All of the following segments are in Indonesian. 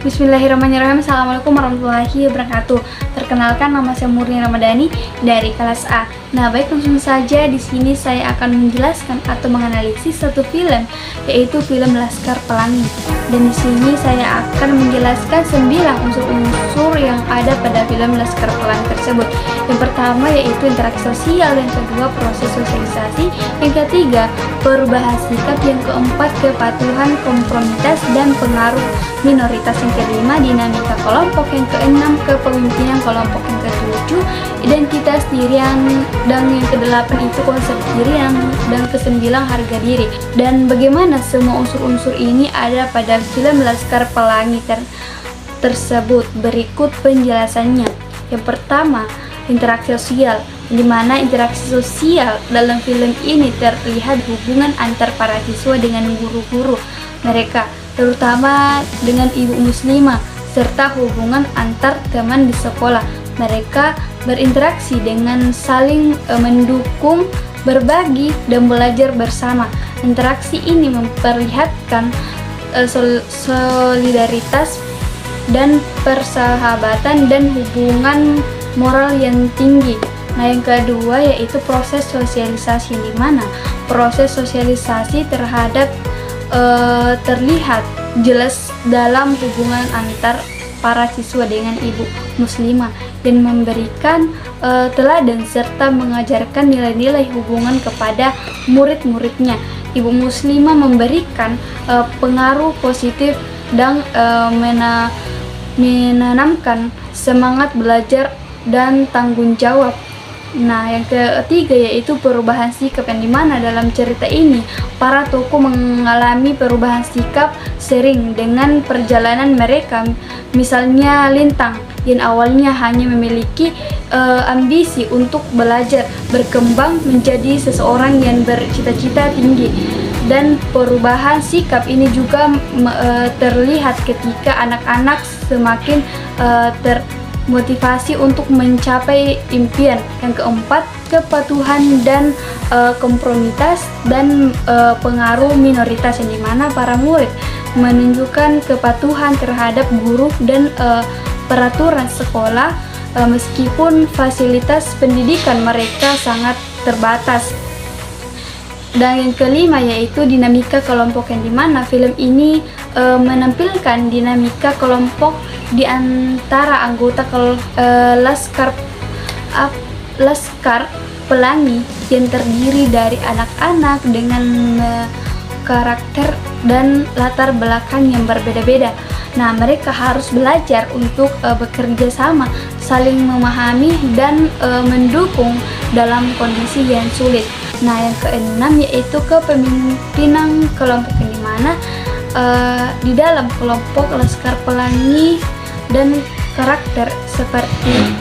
Bismillahirrahmanirrahim. Assalamualaikum warahmatullahi wabarakatuh. Perkenalkan, nama saya Murni Ramadhani dari kelas A. Nah, baik, langsung saja di sini saya akan menjelaskan atau menganalisis satu film, yaitu film Laskar Pelangi. Dan di sini saya akan menjelaskan 9 unsur-unsur yang ada pada film Laskar Pelangi tersebut. Yang pertama yaitu interaksi sosial, yang kedua proses sosialisasi, yang ketiga perubahan sikap, yang keempat kepatuhan, kompromitas dan pengaruh minoritas, yang kelima dinamika kelompok, yang keenam kepemimpinan kelompok, yang ketujuh identitas diri, dan yang kedelapan itu konsep diri, dan kesembilan harga diri. Dan bagaimana semua unsur-unsur ini ada pada film Laskar Pelangi tersebut? Berikut penjelasannya. Yang pertama, interaksi sosial, di mana interaksi sosial dalam film ini terlihat hubungan antar para siswa dengan guru-guru mereka, terutama dengan ibu muslimah, serta hubungan antar teman di sekolah. Mereka berinteraksi dengan saling mendukung, berbagi, dan belajar bersama. Interaksi ini memperlihatkan solidaritas dan persahabatan dan hubungan moral yang tinggi. Nah, yang kedua yaitu proses sosialisasi, di mana proses sosialisasi terlihat jelas dalam hubungan antar para siswa dengan ibu muslimah, dan memberikan teladan serta mengajarkan nilai-nilai hubungan kepada murid-muridnya. Ibu muslimah memberikan pengaruh positif dan menanamkan semangat belajar dan tanggung jawab. Nah, yang ketiga yaitu perubahan sikap, yang dimana dalam cerita ini para tokoh mengalami perubahan sikap sering dengan perjalanan mereka. Misalnya Lintang yang awalnya hanya memiliki ambisi untuk belajar, berkembang menjadi seseorang yang bercita-cita tinggi. Dan perubahan sikap ini juga terlihat ketika anak-anak semakin termotivasi untuk mencapai impian. Yang keempat, kepatuhan dan kompromitas dan pengaruh minoritas, yang dimana para murid menunjukkan kepatuhan terhadap guru dan peraturan sekolah meskipun fasilitas pendidikan mereka sangat terbatas. Dan yang kelima yaitu dinamika kelompok, yang dimana film ini menampilkan dinamika kelompok di antara anggota Laskar Pelangi yang terdiri dari anak-anak dengan karakter dan latar belakang yang berbeda-beda. Nah, mereka harus belajar untuk bekerja sama, saling memahami dan mendukung dalam kondisi yang sulit. Nah, yang keenam yaitu kepemimpinan kelompok, yang dimana di dalam kelompok Laskar Pelangi dan karakter seperti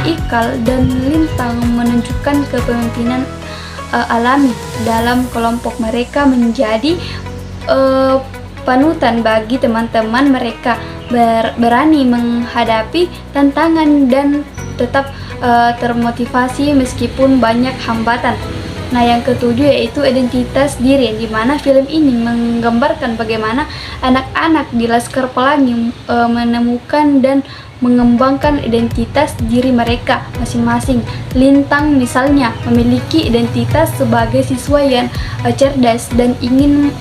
Ikal dan Lintang menunjukkan kepemimpinan alami dalam kelompok. Mereka menjadi panutan bagi teman-teman mereka, berani menghadapi tantangan dan tetap termotivasi meskipun banyak hambatan. Nah, yang ketujuh yaitu identitas diri, di mana film ini menggambarkan bagaimana anak-anak di Laskar Pelangi menemukan dan mengembangkan identitas diri mereka masing-masing. Lintang misalnya memiliki identitas sebagai siswa yang cerdas dan ingin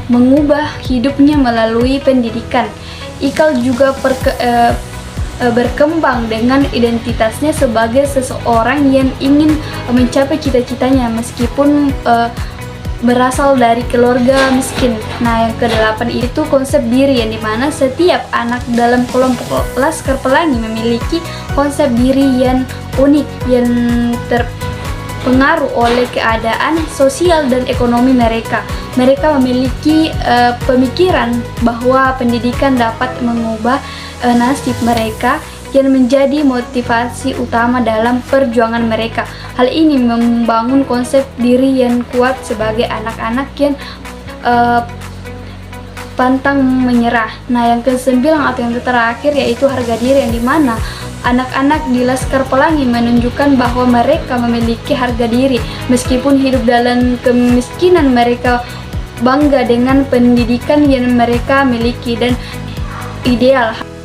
mengubah hidupnya melalui pendidikan. Ikal juga berkembang dengan identitasnya sebagai seseorang yang ingin mencapai cita-citanya meskipun berasal dari keluarga miskin. Nah, yang kedelapan itu konsep diri, yang dimana setiap anak dalam kelompok Laskar Pelangi memiliki konsep diri yang unik yang terpengaruh oleh keadaan sosial dan ekonomi mereka. Mereka memiliki pemikiran bahwa pendidikan dapat mengubah nasib mereka, yang menjadi motivasi utama dalam perjuangan mereka. Hal ini membangun konsep diri yang kuat sebagai anak-anak yang pantang menyerah. Nah, yang kesembilan atau yang terakhir yaitu harga diri, yang dimana anak-anak di Laskar Pelangi menunjukkan bahwa mereka memiliki harga diri meskipun hidup dalam kemiskinan. Mereka bangga dengan pendidikan yang mereka miliki, dan ideal.